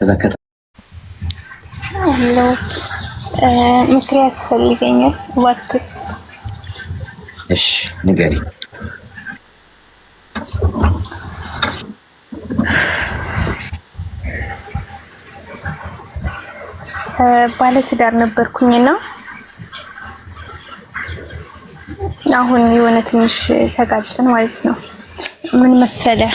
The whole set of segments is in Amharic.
ሄሎ ምክር ያስፈልገኛል እባክህ። እሺ ንገሪ። ባለትዳር ነበርኩኝና አሁን የሆነ ትንሽ ተጋጨን ማለት ነው። ምን መሰለህ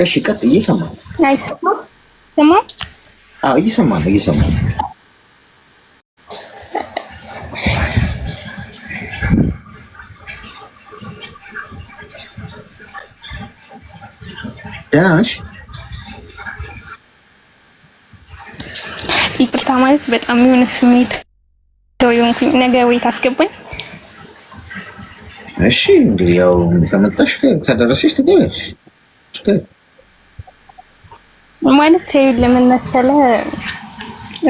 እሺ ቀጥ እየሰማሁ አይሰማም? ሰማም? አዎ እየሰማሁ ደህና ነሽ? ይቅርታ ማለት በጣም የሆነ ስሜት የሆንኩኝ ነገር ወይ ታስገባኝ። እሺ እንግዲህ ያው ከመጣሽ ከደረሰሽ ትገቢያለሽ። ማለት ተይው ለምን መሰለህ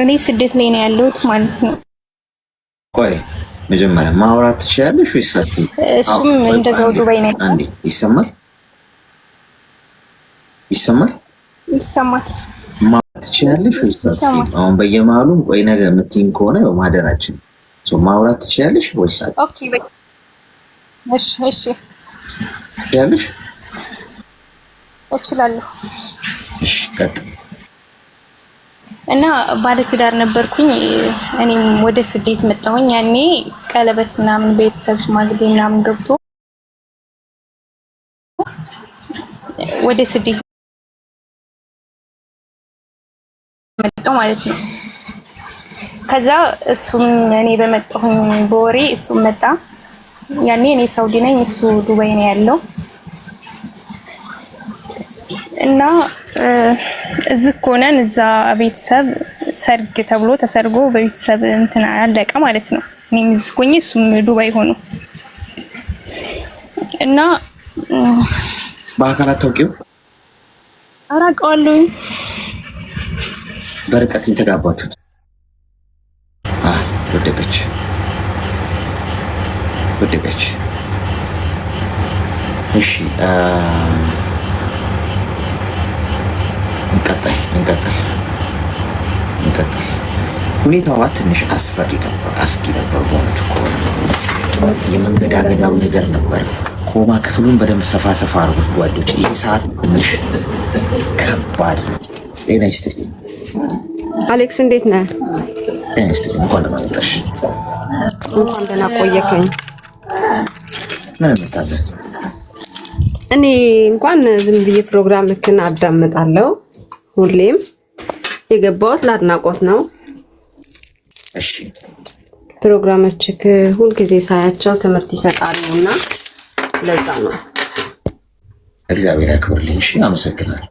እኔ ስደት ላይ ነው ያለሁት ማለት ነው። ቆይ መጀመሪያ ማውራት ትችያለሽ ወይስ እሱም እንደዛው ዱባይ ነው። አንዴ ይሰማል? ማውራት ትችያለሽ ወይስ አሁን በየመሃሉ ቆይ ነገ የምትይኝ ከሆነ ያው ማደራችን ማውራት ትችያለሽ ወይስ? ኦኬ በቃ እሺ ትችያለሽ? እችላለሁ። እሺ ቀጥ እና ባለትዳር ነበርኩኝ። እኔም ወደ ስደት መጣሁኝ። ያኔ ቀለበት ምናምን ቤተሰብ ሽማግሌ ምናምን ገብቶ ወደ ስደት መጣሁ ማለት ነው። ከዛ እሱም እኔ በመጣሁኝ በወሬ እሱም መጣ። ያኔ እኔ ሳውዲ ነኝ፣ እሱ ዱባይ ነው ያለው እና እዚህ ሆነን እዛ ቤተሰብ ሰርግ ተብሎ ተሰርጎ በቤተሰብ እንትና አለቀ ማለት ነው። እኔም እዚህ ሆኜ እሱም ዱባይ ሆኖ እና በአካል አታውቂው? አራቀዋለሁኝ። በርቀት የተጋባችሁት? ወደቀች። እሺ እንቀጥል። ሁኔታዋ ትንሽ አስፈሪ ነበር፣ አስጊ ነበር። በእውነቱ ከሆነ የመንገዳገዳው ነገር ነበር። ኮማ ክፍሉን በደንብ ሰፋ አድርጉት ጓዶች። ይህ ሰዓት ትንሽ ከባድ ነው። ጤና ይስጥልኝ አሌክስ፣ እንዴት ነህ? ጤና ይስጥልኝ። እንኳን ደህና መጣሽ። እንኳን ደህና ቆየከኝ። ምን የምታዘዝ? እኔ እንኳን ዝም ብዬ ፕሮግራምክን አዳምጣለሁ። ሁሌም የገባሁት ለአድናቆት ነው። እሺ ፕሮግራሞችክ ሁልጊዜ ሳያቸው ትምህርት ይሰጣሉ እና ለዛ ነው። እግዚአብሔር ያክብርልኝ። እሺ አመሰግናለሁ።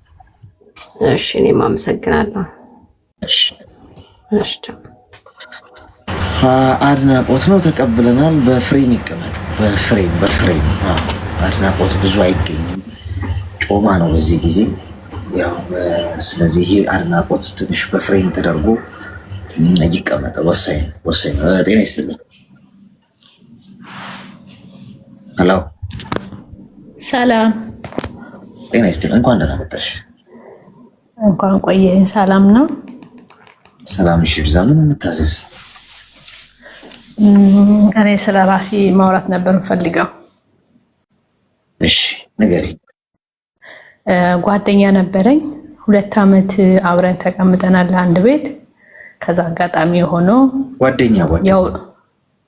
እሺ እኔም አመሰግናለሁ። እሺ አድናቆት ነው ተቀብለናል። በፍሬም ይቀመጥ። በፍሬም አድናቆት ብዙ አይገኝም፣ ጮማ ነው በዚህ ጊዜ ያው። ስለዚህ ይሄ አድናቆት ትንሽ በፍሬም ተደርጎ ይቀመጥ። ወሳኝ ነው። ጤና ይስጥልኝ። ሄሎ ሰላም። ጤና ይስጥልኝ። እንኳን ደህና መጣሽ። እንኳን ቆየህ። ሰላም ነው? ሰላም። እሺ ብዛ ምን እንታዘዝ? እኔ ስለ ራሴ ማውራት ነበር የምፈልገው። እሺ ንገሪ። ጓደኛ ነበረኝ። 2 ዓመት አብረን ተቀምጠናል አንድ ቤት። ከዛ አጋጣሚ ሆኖ ጓደኛ ያው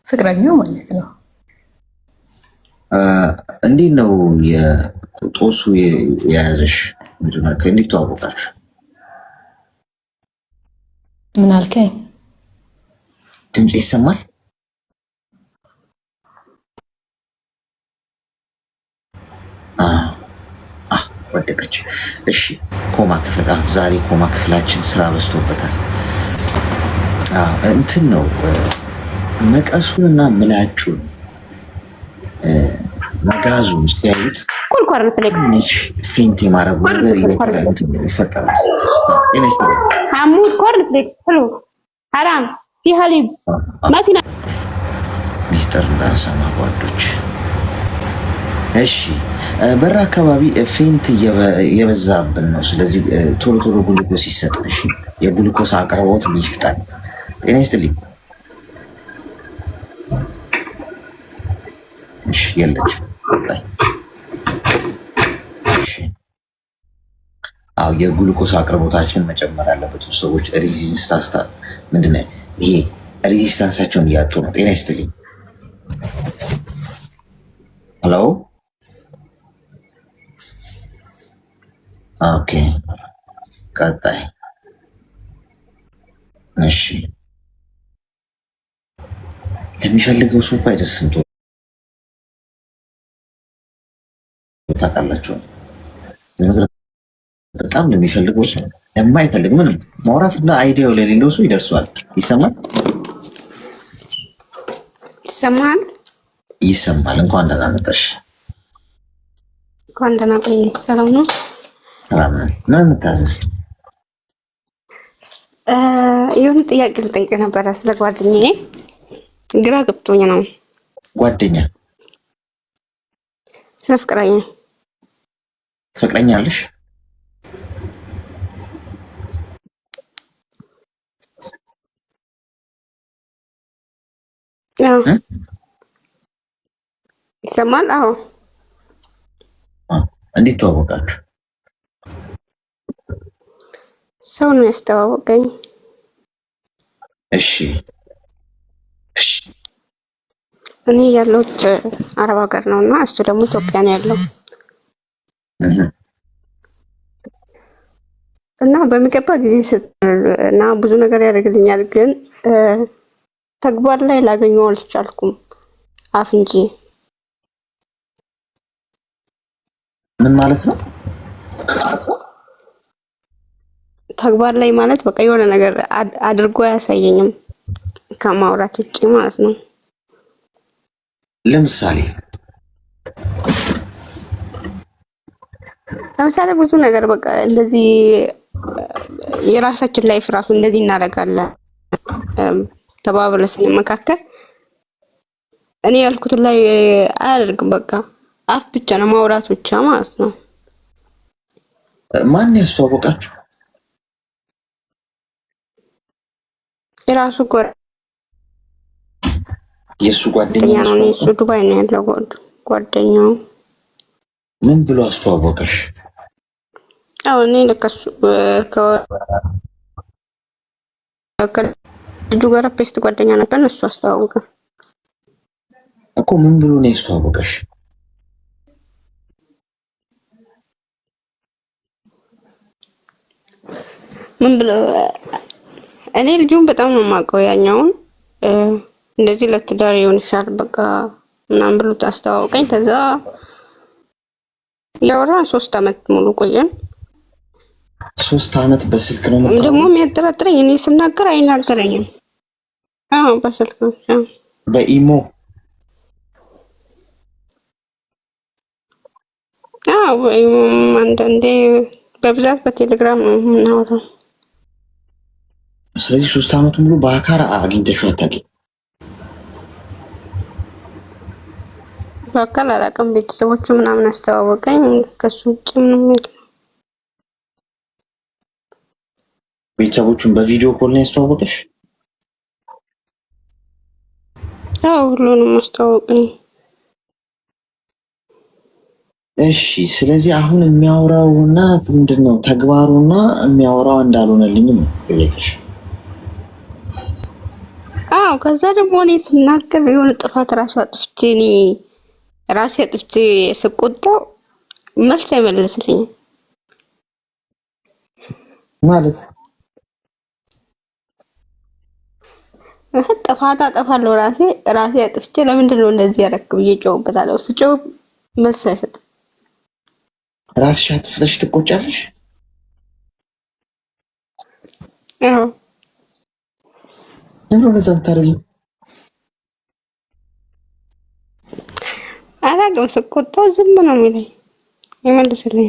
ፍቅረኛው ማለት ነው። እንዴት ነው የጦሱ የያዘሽ? ምንድነው ከእንዴት ተዋወቃችሁ? ምን አልከኝ? ድምጽ ይሰማል? ወደቀች። እሺ ኮማ ክፍል ዛሬ ኮማ ክፍላችን ስራ በዝቶበታል። እንትን ነው መቀሱንና ምላጩን መጋዙን ሲያዩት ትንሽ ፌንት የማረጉ ነገር ይፈጠራል። حمود كورن فليكس حلو حرام في حليب ما في ሚስጥር እንዳሰማ ጓዶች። እሺ በር አካባቢ ፌንት እየበዛብን ነው። ስለዚህ ቶሎ ቶሎ ግሉኮስ ይሰጠን። እሺ የግሉኮስ አቅርቦት ይፍጠን። ጤና ይስጥልኝ። እሺ የለች። እሺ አው የግሉኮስ አቅርቦታችን መጨመር አለበት። ሰዎች ሬዚስታንስ ምንድነው ይሄ? ሬዚስታንሳቸውን እያጡ ነው። ጤና ይስጥልኝ። ሄሎ ኦኬ ቀጣይ እሺ ለሚፈልገው ሰው አይደርስም። ታውቃላችሁ በጣም ለሚፈልገው ሰው የማይፈልግ ምንም ማውራትና አይዲያው ለሌለው ሰው ይደርሷል። ይሰማል ይሰማል ይሰማል። እንኳን ደህና መጣሽ። እንኳን ደህና ቆይ። ሰላም ነው? ሰላም ነው። ምን የምታዘዝ? የሆነ ጥያቄ ልጠይቅ ነበረ ስለ ጓደኛዬ፣ ግራ ገብቶኝ ነው። ጓደኛ? ስለ ፍቅረኛ። ፍቅረኛ አለሽ? አዎ ይሰማል። አዎ እንዴት ተዋወቃችሁ? ሰው ነው ያስተዋወቀኝ። እሺ እኔ ያለሁት አረብ ሀገር ነው እና እሱ ደግሞ ኢትዮጵያ ነው ያለው እና በሚገባ ጊዜ እና ብዙ ነገር ያደርግልኛል፣ ግን ተግባር ላይ ላገኘው አልቻልኩም። አፍ እንጂ። ምን ማለት ነው? ተግባር ላይ ማለት በቃ የሆነ ነገር አድርጎ አያሳየኝም ከማውራት ውጪ ማለት ነው። ለምሳሌ ብዙ ነገር በቃ እንደዚህ የራሳችን ላይፍ ራሱ እንደዚህ እናደርጋለን ተባብለን ስንመካከል እኔ ያልኩት ላይ አያደርግም። በቃ አፍ ብቻ ነው ማውራት ብቻ ማለት ነው። ማን ያስተዋወቃችሁ? የራሱ የሱ ጓደኛ ነው። እሱ ዱባይ ነው ያለው ጓደኛው። ምን ብሎ አስተዋወቀሽ? አዎ እኔ ለከሱ ልጁ ጋር ፔስት ጓደኛ ነበር፣ እሱ አስተዋወቀ እኮ። ምን ብሎ ነው ያስተዋወቀሽ? ምን ብሎ? እኔ ልጁን በጣም ነው የማውቀው። ያኛውን እንደዚህ ለትዳር ይሆንሻል በቃ ምናምን ብሎ አስተዋወቀኝ። ከዛ ያወራን 3 አመት ሙሉ ቆየን። 3 አመት በስልክ ነው ማለት? ደግሞ የሚያጠራጥረኝ እኔ ስናገር አይናገረኝም። አዎ በስልክ ብቻ። በኢሞ? አዎ በኢሞ አንዳንዴ፣ በብዛት በቴሌግራም ነው የምናወራው። ስለዚህ 3 አመት ሙሉ በአካል አግኝተሽው አታውቂም? በአካል አላውቅም። ቤተሰቦቹ ምናምን አስተዋወቀኝ፣ ከሱ ውጭ ምንም የለም። ቤተሰቦቹን በቪዲዮ ኮል ነው ያስተዋወቀሽ? አዎ ሁሉንም አስተዋወቀኝ። እሺ ስለዚህ አሁን የሚያወራውና ምንድነው ተግባሩና የሚያወራው እንዳልሆነልኝም ጠየቅሽ? አዎ ከዛ ደግሞ እኔ ስናገር የሆነ ጥፋት ራሱ አጥፍቼ እኔ ራሴ አጥፍቼ ስቆጣው መልስ አይመልስልኝም ማለት ጥፋት አጠፋለሁ ራሴ አጥፍቼ ለምንድን ነው እንደዚህ ያደረክ ብዬ ጮህበታለሁ። ስጮህ መልስ አይሰጥም። ራስሽ አጥፍተሽ ትቆጫለሽ? አዎ ለምን ነው ታረጊ? አላውቅም። ስቆጣው ዝም ነው የሚለኝ። ይመልስልኝ።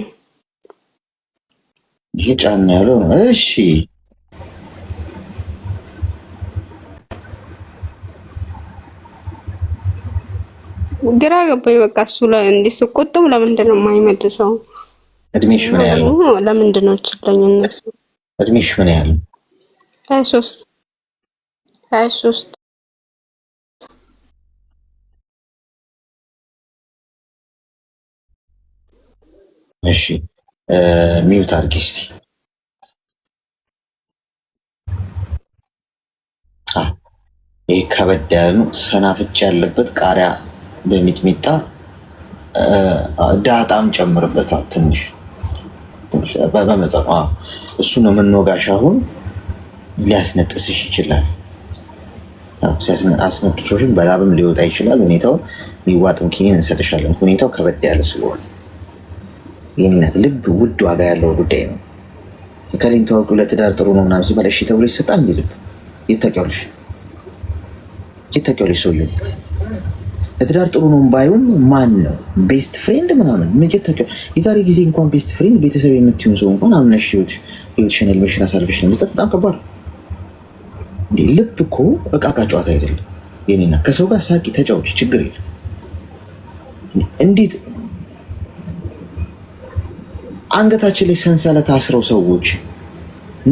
ይሄ ጫና ያለው እሺ ግራ ገባኝ። በቃ እሱ እንዲህ ስቆጥም ለምንድን ነው የማይመልሰው? እድሜሽ ምን ያህል ነው? ለምንድን ነው ችለኝነት? እድሜሽ ምን ያህል ነው? 23 እሺ ሚውት አድርጊ እስቲ። ይሄ ከበድ ያለ ነው። ሰናፍጭ ያለበት ቃሪያ በሚጥሚጣ ዳጣም ጨምርበታል ትንሽ በመጠኑ እሱ ነው የምንወጋሽ። አሁን ሊያስነጥስሽ ይችላል። አስነጥሶሽም በላብም ሊወጣ ይችላል። ሁኔታው የሚዋጥም ኪኒን እንሰጥሻለን። ሁኔታው ከበድ ያለ ስለሆነ የኔናት ልብ ውድ ዋጋ ያለው ጉዳይ ነው። ከሌን ታወቁ ለትዳር ጥሩ ነው ምናምን ሲባል እሺ ተብሎ ይሰጣል። እንዲ ልብ የታውቂዋለሽ ሰውዬው ለትዳር ጥሩ ነው ባይሆን ማን ነው ቤስት ፍሬንድ ምናምን የዛሬ ጊዜ እንኳን ቤስት ፍሬንድ ቤተሰብ የምትሆን ሰው እንኳን አምነሽ ህይወትሽን ህልምሽን አሳልፈሽ ለመስጠት በጣም ከባድ እንዴ። ልብ እኮ እቃቃ ጨዋታ አይደለም የኔና ከሰው ጋር ሳቂ ተጫውች ችግር የለም። እንዴት አንገታችን ላይ ሰንሰለት አስረው ሰዎች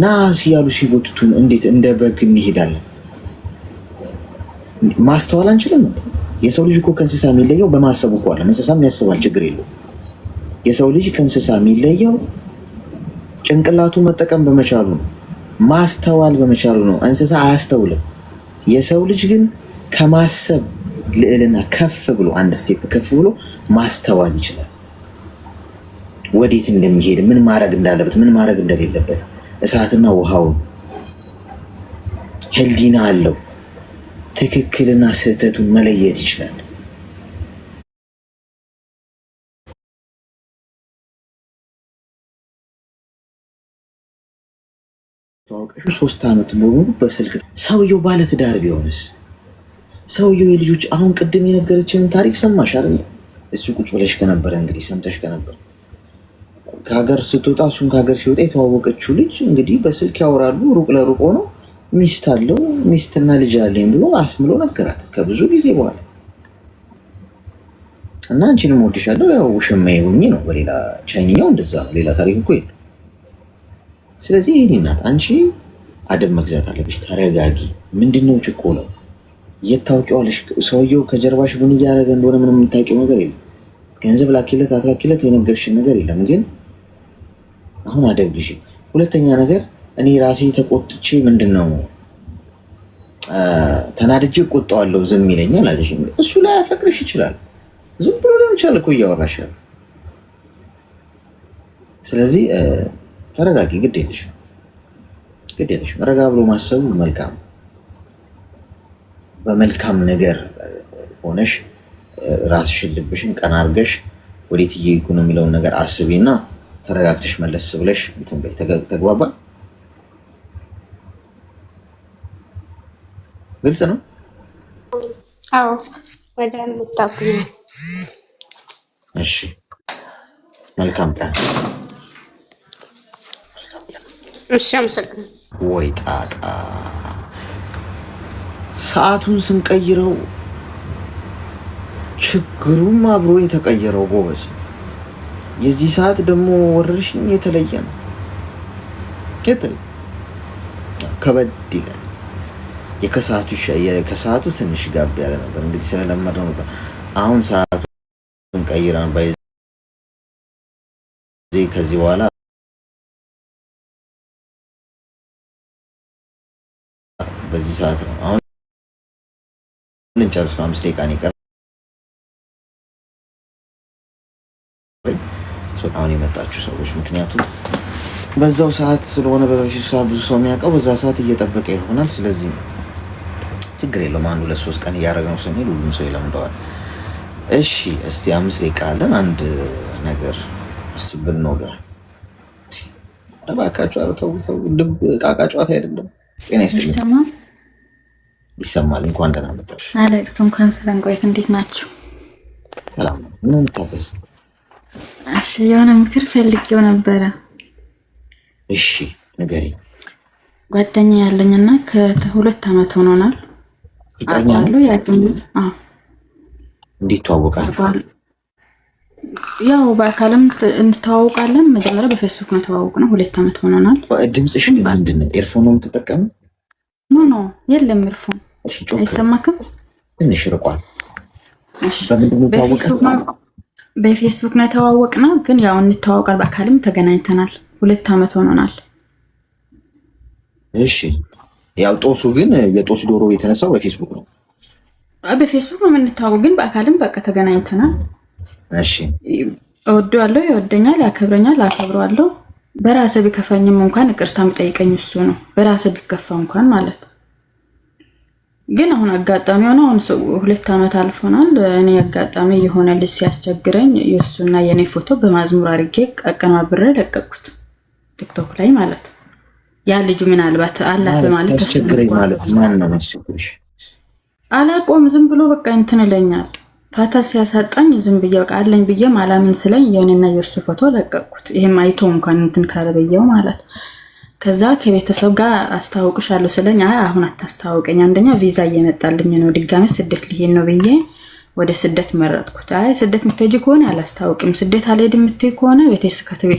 ናስ እያሉ ሲጎትቱን እንዴት እንደ በግ እንሄዳለን? ማስተዋል አንችልም? የሰው ልጅ እኮ ከእንስሳ የሚለየው በማሰቡ እኮ አለ። እንስሳም ያስባል፣ ችግር የለው። የሰው ልጅ ከእንስሳ የሚለየው ጭንቅላቱ መጠቀም በመቻሉ ነው፣ ማስተዋል በመቻሉ ነው። እንስሳ አያስተውልም። የሰው ልጅ ግን ከማሰብ ልዕልና ከፍ ብሎ አንድ ስቴፕ ከፍ ብሎ ማስተዋል ይችላል። ወዴት እንደሚሄድ ምን ማድረግ እንዳለበት ምን ማድረግ እንደሌለበት እሳትና ውሃውን ህሊና አለው። ትክክልና ስህተቱን መለየት ይችላል። ታውቀሽ 3 ዓመት ሙሉ በስልክ ሰውየው ባለትዳር ቢሆንስ? ሰውየው የልጆች አሁን ቅድም የነገረችንን ታሪክ ሰማሽ አይደል? እሱ ቁጭ ብለሽ ከነበረ እንግዲህ ሰምተሽ ከነበር ከሀገር ስትወጣ እሱም ከሀገር ሲወጣ የተዋወቀችው ልጅ እንግዲህ በስልክ ያወራሉ። ሩቅ ለሩቅ ሆነው ሚስት አለው ሚስትና ልጅ አለኝ ብሎ አስምሎ ነገራት ከብዙ ጊዜ በኋላ እና አንቺንም ወድሻለሁ ያው ውሽማዬ ሁኚ ነው። በሌላ ቻይንኛው እንደዛ ነው። ሌላ ታሪክ እኮ የለም። ስለዚህ ይሄ እናት አንቺ አደብ መግዛት አለብሽ። ተረጋጊ። ምንድነው ችኮላው? የታውቂዋለሽ ሰውየው ከጀርባሽ ምን እያደረገ እንደሆነ ምንም የምታውቂው ነገር የለም። ገንዘብ ላኪለት አትላኪለት የነገርሽን ነገር የለም። ግን አሁን አደብ ግዢ። ሁለተኛ ነገር እኔ ራሴ ተቆጥቼ ምንድነው ተናድጄ እቆጣዋለሁ ዝም ይለኛል አለሽ። እሱ ላይ ያፈቅርሽ ይችላል። ዝም ብሎ ሊሆን ይችላል እኮ እያወራሽ ያለው። ስለዚህ ተረጋጊ። ግድ የለሽም ረጋ ብሎ ማሰቡ መልካም። በመልካም ነገር ሆነሽ ራስሽን ልብሽን ቀና አድርገሽ ወዴት እየሄድኩ ነው የሚለውን ነገር አስቢና ተረጋግተሽ መለስ ብለሽ እንትን በይ። ተግባባ? ግልጽ ነው? አዎ ወደ ምታቁኝ። እሺ መልካም ቀን። እሺ አመሰግናለሁ። ወይ ጣጣ ሰዓቱን ስንቀይረው ችግሩም አብሮ የተቀየረው ጎበዝ። የዚህ ሰዓት ደግሞ ወረርሽኝ የተለየ ነው። ከበድ ይላል። የከሰዓቱ ትንሽ ጋብ ያለ ነበር እንግዲህ ስለለመደው ነበር። አሁን ሰዓቱን ቀይረን ከዚህ በኋላ በዚህ ሰዓት ነው። አሁን ልንጨርስ ነው። 5 ደቂቃ ነው የቀረው። አሁን የመጣችሁ ሰዎች ምክንያቱም በዛው ሰዓት ስለሆነ በበፊቱ ሰዓት ብዙ ሰው የሚያውቀው በዛ ሰዓት እየጠበቀ ይሆናል። ስለዚህ ችግር የለውም። 1-2-3 ቀን እያደረግነው ስንሄድ ሁሉም ሰው ይለምደዋል። እሺ እስቲ 5 ደቂቃ አለን። አንድ ነገር እስቲ ብንወጋ እባካችሁ። ኧረ ተው ልብ ዕቃ ጨዋታ አይደለም። ጤና ይስጥልኝ። ይሰማል። እንኳን ደህና መጣሽ አሌክስ። እንኳን ሰላም ቆይት። እንዴት ናችሁ? ሰላም ነው። ምን ታዘዝ? እሺ የሆነ ምክር ፈልጌው ነበረ። እሺ ንገሪ። ጓደኛ ያለኝና ከ2 ዓመት ሆኖናል። ፍቅረኛ ነው? አዎ። እንዴት ተዋወቃችሁ? ያው በአካልም እንተዋወቃለን። መጀመሪያ በፌስቡክ ነው ተዋወቅነው። 2 ዓመት ሆኖናል። ድምፅሽ ግን ምንድን ነው? ኤርፎን ነው የምትጠቀሚው? ኖ የለም ኤርፎን። አይሰማክም? ትንሽ ርቋል። በፌስቡክ ነው የተዋወቅነው። ግን ያው እንተዋወቃል፣ በአካልም ተገናኝተናል። 2 ዓመት ሆኖናል። እሺ ያው ጦሱ ግን የጦስ ዶሮ የተነሳው በፌስቡክ ነው። በፌስቡክ ነው የምንተዋወቅ፣ ግን በአካልም በቃ ተገናኝተናል። እሺ እወደዋለሁ፣ ይወደኛል፣ ያከብረኛል፣ አከብረዋለሁ። በራሴ ቢከፋኝም እንኳን ይቅርታ የሚጠይቀኝ እሱ ነው። በራሴ ቢከፋ እንኳን ማለት ግን አሁን አጋጣሚ ሆነ። አሁን 2 ዓመት አልፎናል። እኔ አጋጣሚ የሆነ ልጅ ሲያስቸግረኝ የእሱና የኔ ፎቶ በማዝሙር አድርጌ አቀናብሬ ለቀቅኩት ቲክቶክ ላይ ማለት። ያ ልጁ ምናልባት አላት በማለት ያስቸግረኝ ማለት ማን ነው ያስቸግርሽ? አላቆም ዝም ብሎ በቃ እንትን ይለኛል። ፋታ ሲያሳጣኝ ዝም ብዬ በቃ አለኝ ብዬ ማላምን ስለኝ የኔና የእሱ ፎቶ ለቀቅኩት። ይሄም አይቶ እንኳን እንትን ካለበየው ማለት። ከዛ ከቤተሰብ ጋር አስተዋውቅሻለሁ ስለኝ አይ አሁን አታስተዋውቀኝ፣ አንደኛ ቪዛ እየመጣልኝ ነው፣ ድጋሜ ስደት ሊሄድ ነው ብዬ ወደ ስደት መረጥኩት። አይ ስደት ምትሄጂ ከሆነ አላስተዋውቅም፣ ስደት አልሄድም የምትይ ከሆነ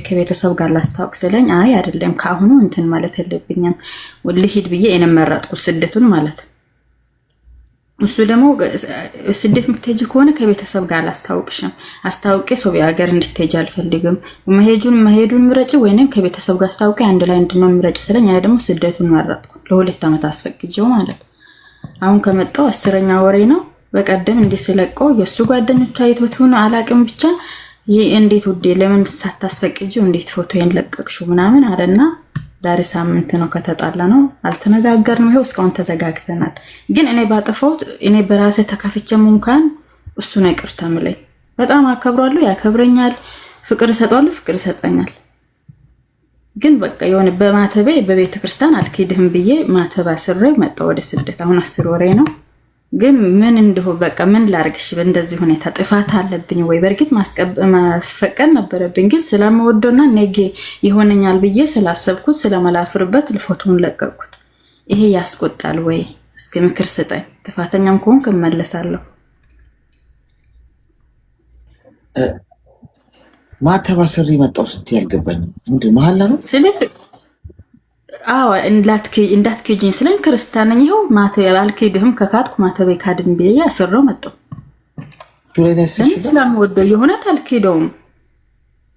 ከቤተሰብ ጋር ላስተዋውቅ ስለኝ አይ አይደለም ከአሁኑ እንትን ማለት የለብኝም ልሂድ ብዬ እኔም መረጥኩት ስደቱን ማለት። እሱ ደግሞ ስደት ምትሄጂ ከሆነ ከቤተሰብ ጋር አላስተዋውቅሽም፣ አስተዋውቄ ሰው ሀገር እንድትሄጂ አልፈልግም፣ መሄዱን ምረጭ ወይንም ከቤተሰብ ጋር አስተዋውቄ አንድ ላይ እንድንሆን ምረጭ ስለኝ እኔ ደግሞ ስደቱን መረጥኩ። ለ2 ዓመት አስፈቅጄው ማለት። አሁን ከመጣው 10ኛ ወሬ ነው። በቀደም እንዲህ ስለቀው የእሱ ጓደኞች አይቶት ሆነ አላቅም ብቻ እንዴት ውዴ ለምን ሳታስፈቅጂው እንዴት ፎቶዬን ለቀቅሽው ምናምን አለና ዛሬ ሳምንት ነው ከተጣላ ነው። አልተነጋገርንም፣ ይሄው እስካሁን ተዘጋግተናል። ግን እኔ ባጠፋሁት እኔ በራሴ ተከፍቼም እንኳን እሱ ነው ይቅርታ ምለኝ። በጣም አከብሯለሁ፣ ያከብረኛል፣ ፍቅር እሰጠዋለሁ፣ ፍቅር ይሰጠኛል። ግን በቃ የሆነ በማተቤ በቤተ ክርስቲያን አልክድህም ብዬ ማተብ አስሬ መጣሁ ወደ ስደት። አሁን 10 ወሬ ነው። ግን ምን እንደሆ በቃ ምን ላርግሽ? በእንደዚህ ሁኔታ ጥፋት አለብኝ ወይ? በርግጥ ማስፈቀድ ነበረብኝ። ግን ስለምወደውና ነገ ይሆነኛል ብዬ ስላሰብኩት ስለመላፍርበት ፎቶውን ለቀቅኩት። ይሄ ያስቆጣል ወይ? እስኪ ምክር ስጠኝ። ጥፋተኛም ከሆንክ እመለሳለሁ። ማተባሰሪ መጣው ስትይ ያልገባኝ ምንድን መሐላ ነው ስልክ አዎ እንዳትከጂኝ ስለኝ ክርስቲያን ነኝ። ይኸው ማተብ አልከድህም ከካድኩ ማተቤ ካድም ብዬ አስረው መጣሁ። ስለምወደው የሆነት አልከደውም።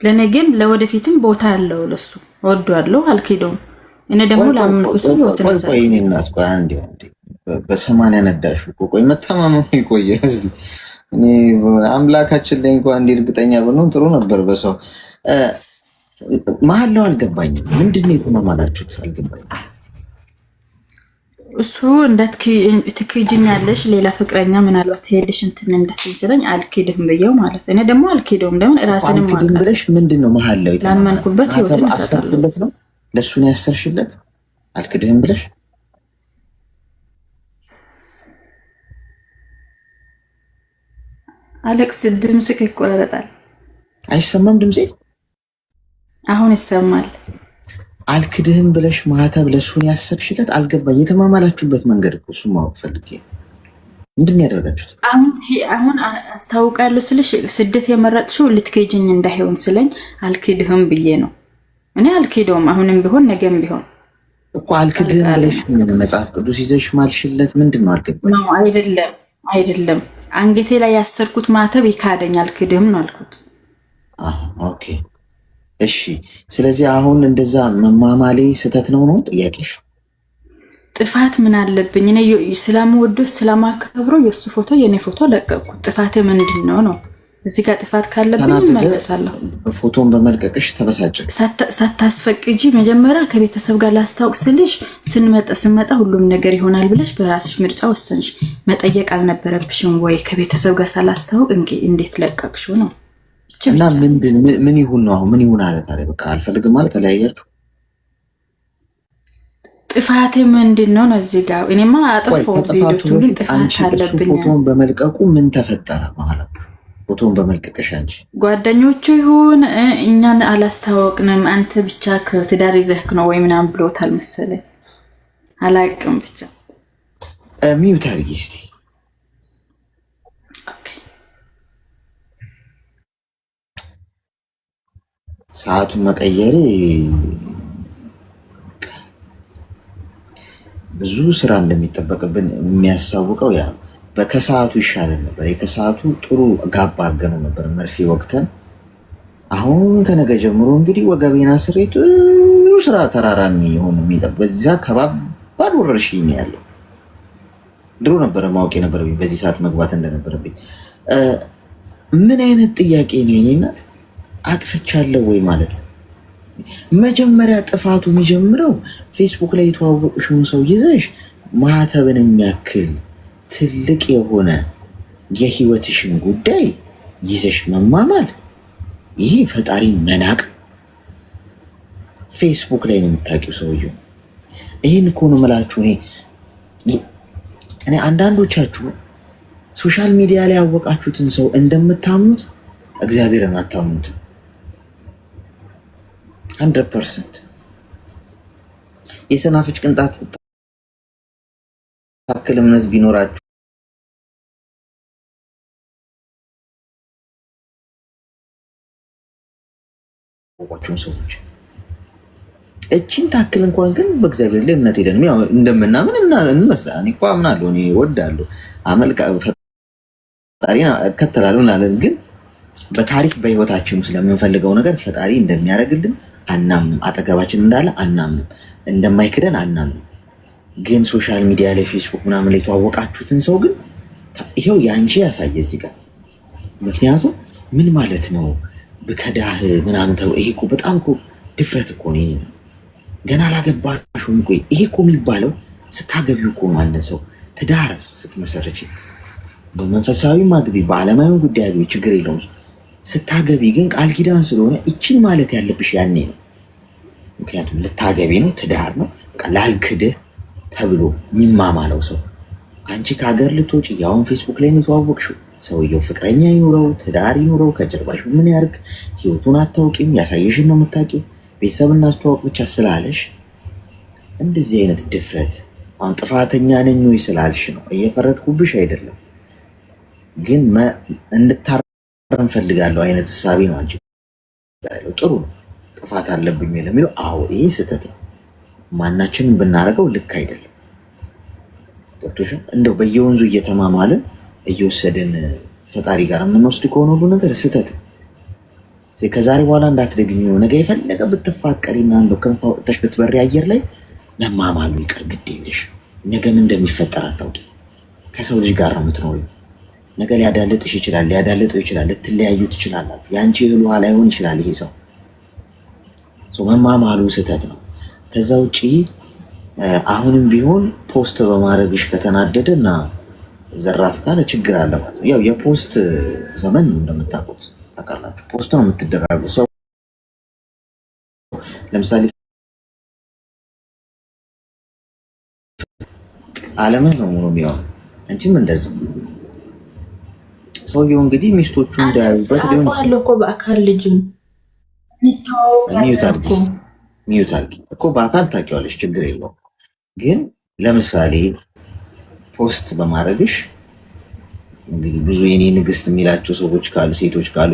ለነገም ለወደፊትም ቦታ ያለው ለሱ ወደዋለሁ፣ አልከደውም። እኔ ደግሞ ላምንኩ ሰው ወተነሳ እናት ቆይ አንዴ በሰማንያ ነዳሽ ቆይ መተማመኑ ይቆየ እስቲ። እኔ አምላካችን ላይ እንኳን እንዲህ እርግጠኛ ብንሆን ጥሩ ነበር። በሰው መሐላው አልገባኝም። ምንድን ነው የተማማላችሁት? አልገባኝም። እሱ እንዳትክጂኛለሽ ሌላ ፍቅረኛ ምናልባት ሄድሽ እንትን እንዳትይ ስለኝ አልክድህም ብየው ማለት። እኔ ደግሞ አልክደውም። ደግሞ ራስንም አልክድህም ብለሽ ምንድን ነው መሐላው ላመንኩበት ህይወትን አሰርሽለት ነው ለሱ ነው ያሰርሽለት? አልክድህም ብለሽ አሌክስ ድምፅህ ይቆራረጣል። አይሰማም ድምጼ? አሁን ይሰማል። አልክድህም ብለሽ ማህተብ ለሱን ያሰርሽለት? አልገባኝ። የተማማላችሁበት መንገድ እኮ እሱን ማወቅ ፈልጌ። ምንድን ነው ያደረጋችሁት? አሁን አስታውቃለሁ ስልሽ ስደት የመረጥሽው ልትከጂኝ እንዳይሆን ስለኝ አልክድህም ብዬ ነው። እኔ አልክደውም። አሁንም ቢሆን ነገም ቢሆን እኮ አልክድህም ብለሽ ምን መጽሐፍ ቅዱስ ይዘሽ ማልሽለት? ምንድን ነው አልገባኝ። ነው አይደለም አንገቴ ላይ ያሰርኩት ማተብ ይካደኝ አልክድህም ነው አልኩት። ኦኬ እሺ። ስለዚህ አሁን እንደዛ መማማሌ ስህተት ነው ነው ጥያቄሽ? ጥፋት ምን አለብኝ? እኔ ስለምወደው ስለማከብረው የእሱ ፎቶ የኔ ፎቶ ለቀቅኩት። ጥፋቴ ምንድን ነው ነው? እዚህ ጋር ጥፋት ካለብኝ እመለሳለሁ። ፎቶን በመልቀቅሽ ተበሳጨ? ሳታስፈቅጂ መጀመሪያ ከቤተሰብ ጋር ላስታውቅ ስልሽ ስንመጣ ሁሉም ነገር ይሆናል ብለሽ በራስሽ ምርጫ ወሰንሽ። መጠየቅ አልነበረብሽም ወይ? ከቤተሰብ ጋር ሳላስታውቅ እንዴት ለቀቅሽው ነው? እና ምን ይሁን ነው አሁን? ምን ይሁን አለ ታዲያ? በቃ አልፈልግም ማለት ተለያያችሁ? ጥፋቴ ምንድን ነው ነው? እዚህ ጋር እኔማ አጠፋሁት። ቪዲዮቹ ግን ጥፋት አለብኝ። ፎቶን በመልቀቁ ምን ተፈጠረ ማለቱ? ፎቶን በመልቀቅሽ አንቺ ጓደኞቹ ይሁን እኛን አላስታወቅንም፣ አንተ ብቻ ከትዳር ይዘህክ ነው ወይ ምናምን ብሎታል መሰለኝ። አላቅም ብቻ ሚዩት አድርጊ እስቲ። ሰዓቱን መቀየር ብዙ ስራ እንደሚጠበቅብን የሚያሳውቀው ያ ከሰዓቱ ይሻለን ነበር። ከሰዓቱ ጥሩ ጋባ አድርገነው ነበር መርፌ ወቅተን። አሁን ከነገ ጀምሮ እንግዲህ ወገቤና ስሬ ጥሩ ስራ ተራራሚ የሆኑ የሚጠብ በዚያ ከባድ ወረርሽኝ ያለው ድሮ ነበረ ማወቅ የነበረብኝ በዚህ ሰዓት መግባት እንደነበረብኝ። ምን አይነት ጥያቄ ነው የኔ እናት? አጥፍቻለሁ ወይ ማለት መጀመሪያ ጥፋቱ የሚጀምረው ፌስቡክ ላይ የተዋወቅሽውን ሰው ይዘሽ ማህተብን የሚያክል ትልቅ የሆነ የህይወትሽን ጉዳይ ይዘሽ መማማል፣ ይህ ፈጣሪ መናቅ። ፌስቡክ ላይ ነው የምታውቂው ሰውየው። ይህን እኮ ነው የምላችሁ እኔ አንዳንዶቻችሁ ሶሻል ሚዲያ ላይ ያወቃችሁትን ሰው እንደምታምኑት እግዚአብሔርን አታምኑትም። 100% የሰናፍጭ ቅንጣት ታክል እምነት ቢኖራችሁ ሰዎች እቺን ታክል እንኳን ግን በእግዚአብሔር ላይ እምነት ሄደን ያው እንደምናምን እንመስላለን። እኔ እኮ አምናለሁ፣ እኔ እወዳለሁ፣ ፈጣሪን እከተላለሁ እናለን። ግን በታሪክ በህይወታችን ስለምንፈልገው ነገር ፈጣሪ እንደሚያደርግልን አናምንም። አጠገባችን እንዳለ አናምንም። እንደማይክደን አናምንም። ግን ሶሻል ሚዲያ ላይ ፌስቡክ ምናምን ላይ የተዋወቃችሁትን ሰው ግን ይሄው የአንቺ ያሳየ እዚህ ጋር። ምክንያቱም ምን ማለት ነው ብከዳህ ምናምን ተው። ይሄ እኮ በጣም እኮ ድፍረት እኮ ነው። ገና አላገባሽም እኮ ይሄ እኮ የሚባለው ስታገቢው እኮ ነው። አንድ ሰው ትዳር ስትመሰርች በመንፈሳዊ ማግቢ በዓለማዊ ጉዳይ አግቢ ችግር የለውም። ስታገቢ ግን ቃል ኪዳን ስለሆነ እቺን ማለት ያለብሽ ያኔ ነው። ምክንያቱም ልታገቢ ነው፣ ትዳር ነው። ላልክድህ ተብሎ የሚማማለው ሰው አንቺ ከሀገር ልትወጪ ያውን ፌስቡክ ላይ የተዋወቅሽው ሰውየው ፍቅረኛ ይኑረው ትዳር ይኑረው ከጀርባሽ ምን ያርግ ህይወቱን አታውቂም። ያሳየሽን ነው የምታውቂው። ቤተሰብ እናስተዋወቅ ብቻ ስላለሽ እንደዚህ አይነት ድፍረት አሁን ጥፋተኛ ነኝ ወይ ስላልሽ ነው። እየፈረድኩብሽ አይደለም፣ ግን እንድታረም ፈልጋለሁ አይነት እሳቤ ነው አንቺ ያለው። ጥሩ ነው ጥፋት አለብኝ ለሚለው አዎ ይሄ ስህተት ነው። ማናችንን ብናደርገው ልክ አይደለም። ገብቶሽ እንደው በየወንዙ እየተማማልን እየወሰድን ፈጣሪ ጋር የምንወስድ ከሆነ ሁሉ ነገር ስህተት ነው። ከዛሬ በኋላ እንዳትደግሚው። ነገ የፈለገ ብትፋቀሪና እንደው ክንፍ አውጥተሽ ብትበሪ አየር ላይ መማማሉ ይቅር፣ ግድ የለሽ። ነገ ምን እንደሚፈጠር አታውቂ። ከሰው ልጅ ጋር ነው የምትኖሪው። ነገ ሊያዳልጥሽ ይችላል፣ ሊያዳልጠው ይችላል፣ ልትለያዩ ትችላላችሁ። የአንቺ እህል ውሃ ላይሆን ይችላል ይሄ ሰው። መማማሉ ስህተት ነው። ከዛ ውጭ አሁንም ቢሆን ፖስት በማድረግሽ ከተናደደ እና ዘራፍ ካለ ችግር አለ ማለት ነው። ያው የፖስት ዘመን ነው እንደምታውቁት ታውቃላችሁ። ፖስት ነው የምትደረጉ ሰው ለምሳሌ አለምህ ነው ሙሉ የሚሆን እንጂም እንደዚህ ሰውየው እንግዲህ ሚስቶቹ እንዳያዩበት ሊሆን ይችላል እኮ በአካል ልጅም ሚዩት አድርጊ እኮ በአካል ታውቂዋለሽ፣ ችግር የለውም። ግን ለምሳሌ ፖስት በማድረግሽ እንግዲህ ብዙ የኔ ንግስት የሚላቸው ሰዎች ካሉ ሴቶች ካሉ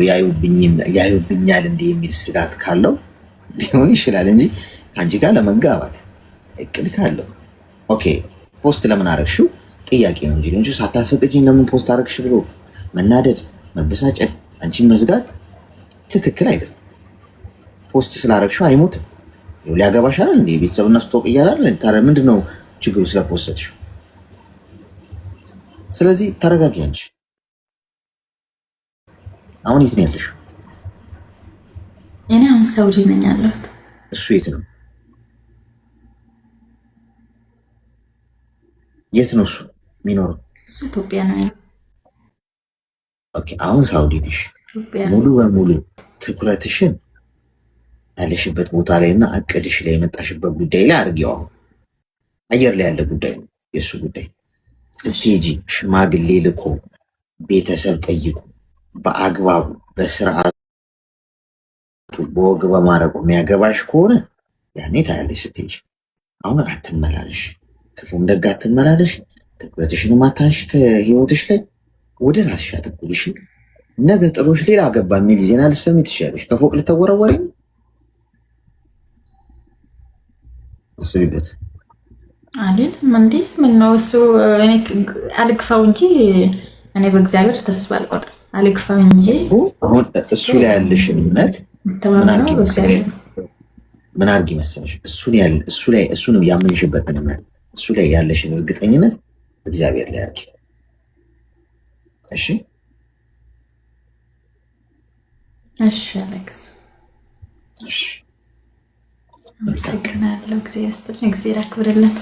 ያዩብኛል እንዲህ የሚል ስጋት ካለው ሊሆን ይችላል እንጂ ከአንቺ ጋር ለመጋባት እቅድ ካለው ኦኬ ፖስት ለምን አረግሽው ጥያቄ ነው እንጂ ሳታስፈቅጂኝ ለምን ፖስት አረግሽ ብሎ መናደድ፣ መበሳጨት፣ አንቺን መዝጋት ትክክል አይደለም። ፖስት ስላረግሽው አይሞትም። ሊያገባሽ አይደል እንዴ? ቤተሰብ እናስተዋውቅ እያለ ታዲያ ምንድን ነው ችግሩ ስለፖስትሽው? ስለዚህ ተረጋጊ። አንቺ አሁን የት ነው ያለሽው? እኔ አሁን ሳውዲ ነኝ ያለሁት። እሱ የት ነው? የት ነው እሱ የሚኖረው? እሱ ኢትዮጵያ ነው። ኦኬ አሁን ሳውዲ ነሽ። ሙሉ በሙሉ ትኩረትሽን ያለሽበት ቦታ ላይ እና አቅድሽ ላይ የመጣሽበት ጉዳይ ላይ አድርጊው። አሁን አየር ላይ ያለ ጉዳይ ነው የእሱ ጉዳይ። ስትሄጂ ሽማግሌ ልኮ ቤተሰብ ጠይቁ። በአግባቡ በስርዓቱ በወግ በማድረጉ የሚያገባሽ ከሆነ ያኔ ታያለሽ ስትሄጂ። አሁን አትመላለሽ፣ ክፉም ደግ አትመላለሽ። ትኩረትሽን ማታንሽ ከህይወትሽ ላይ ወደ ራስሽ አተኩልሽ። ነገ ጥሎሽ ሌላ አገባ የሚል ዜና ልትሰሚ ትችያለሽ። ከፎቅ ልተወረወሪ። አስቢበት። አልልም እንዴ ምን ነው እሱ አልግፋው እንጂ እኔ በእግዚአብሔር ተስፋ አልቆርጥም። አልግፋው እንጂ አሁን እሱ ላይ ያለሽን እምነት ምን አድርጊ መሰለሽ፣ እሱን ያመንሽበትን እምነት እሱ ላይ ያለሽን እርግጠኝነት እግዚአብሔር ላይ አድርጊ። እሺ እሺ አሌክስ፣ እሺ አመሰግናለሁ። እግዚአብሔር ይስጥልኝ፣ እግዚአብሔር ያክብርልን።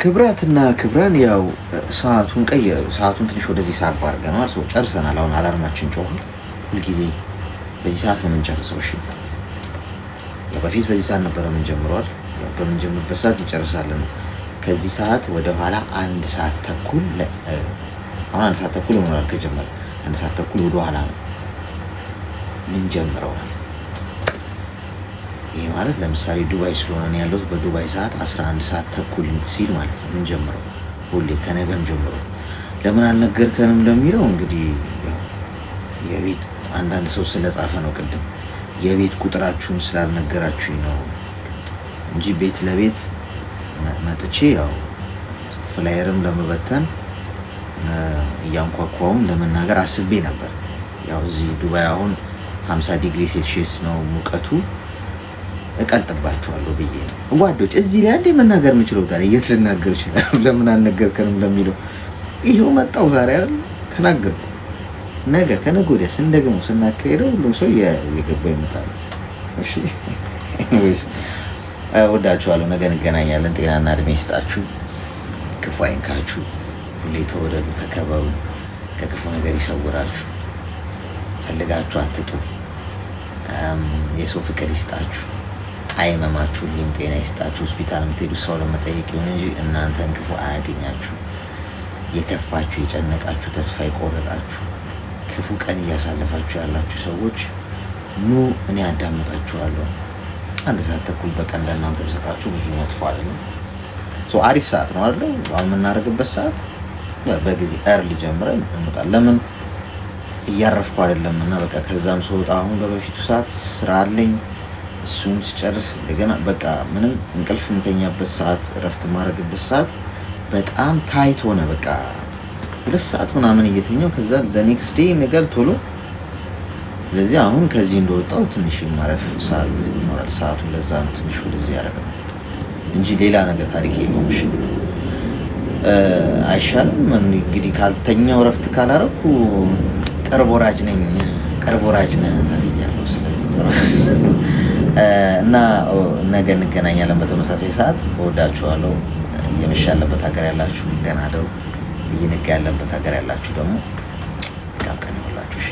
ክብራትና ክብራን፣ ያው ሰዓቱን ትንሽ ወደዚህ ሰዓት አድርገናል። ሰው ጨርሰናል። አሁን አላርማችን ጮኋል። ሁልጊዜ በዚህ ሰዓት ነው የምንጨርሰው። እሺ በፊት በዚህ ሰዓት ነበረ የምንጀምረዋል። በምንጀምርበት ሰዓት እንጨርሳለን። ከዚህ ሰዓት ወደኋላ 1 ሰዓት ተኩል፣ አሁን 1 ሰዓት ተኩል ይሆናል ከጀመረ 1 ሰዓት ተኩል ወደኋላ ነው ምንጀምረው ማለት ነው። ይሄ ማለት ለምሳሌ ዱባይ ስለሆነ ያለሁት በዱባይ ሰዓት 11 ሰዓት ተኩል ሲል ማለት ነው ምንጀምረው። ሁሌ ከነገም ጀምሮ ለምን አልነገርከንም ለሚለው እንግዲህ የቤት አንዳንድ ሰው ስለጻፈ ነው ቅድም የቤት ቁጥራችሁን ስላልነገራችሁኝ ነው እንጂ ቤት ለቤት መጥቼ ያው ፍላየርም ለመበተን እያንኳኳውም ለመናገር አስቤ ነበር። ያው እዚህ ዱባይ አሁን 50 ዲግሪ ሴልሺየስ ነው ሙቀቱ። እቀልጥባቸዋለሁ ብዬ ነው ጓዶች። እዚህ ላይ አንዴ መናገር የምችለው ታዲያ የት ልናገር ይችላል? ለምን አልነገርከንም ለሚለው ይሄው መጣው ዛሬ አይደል ተናገርኩ። ነገ ከነገ ወዲያ ስንደግመው ስናካሄደው ሁሉም ሰው የገባው ይመጣል። እሺ ወይስ ወዳችኋለሁ። ነገ እንገናኛለን። ጤናና እድሜ ይስጣችሁ፣ ክፉ አይንካችሁ፣ ሁሌ ተወደዱ፣ ተከበሩ፣ ከክፉ ነገር ይሰውራችሁ፣ ፈልጋችሁ አትጡ፣ የሰው ፍቅር ይስጣችሁ፣ አይመማችሁ፣ ሁሌም ጤና ይስጣችሁ። ሆስፒታል የምትሄዱ ሰው ለመጠየቅ ይሁን እንጂ እናንተን ክፉ አያገኛችሁ። የከፋችሁ፣ የጨነቃችሁ፣ ተስፋ የቆረጣችሁ፣ ክፉ ቀን እያሳለፋችሁ ያላችሁ ሰዎች ኑ፣ እኔ አዳምጣችኋለሁ። 1 ሰዓት ተኩል በቀን ለእናንተ ብሰጣችሁ ብዙ መጥፎ አይደለም። አሪፍ ሰዓት ነው አይደል? አሁን የምናደርግበት ሰዓት በጊዜ እርሊ ጀምረን እንወጣለን። ለምን እያረፍኩ አይደለም እና በቃ ከዛም ስወጣ አሁን በበፊቱ ሰዓት ስራ አለኝ። እሱን ስጨርስ እንደገና በቃ ምንም እንቅልፍ የምተኛበት ሰዓት፣ እረፍት የማደርግበት ሰዓት በጣም ታይት ሆነ። በቃ 2 ሰዓት ምናምን እየተኛው ከዛ ለኔክስት ዴይ ነገር ቶሎ። ስለዚህ አሁን ከዚህ እንደወጣው ትንሽ ማረፍ ሰዓት ይኖራል። ሰዓቱ ለዛ ነው ትንሽ ወደዚህ ያደረገው እንጂ ሌላ ነገር ታሪክ የለውም። እሺ አይሻልም? እንግዲህ ካልተኛው እረፍት ካላረኩ ቅርብ ወራጅ ነኝ፣ ቅርብ ወራጅ ነኝ ታዲያለሁ። ስለዚህ እና ነገ እንገናኛለን በተመሳሳይ ሰዓት። እወዳችኋለሁ። እየመሸ ያለበት ሀገር ያላችሁ ደህና እደሩ። እየነጋ ያለበት ሀገር ያላችሁ ደግሞ መልካም ቀን ይሁንላችሁ። እሺ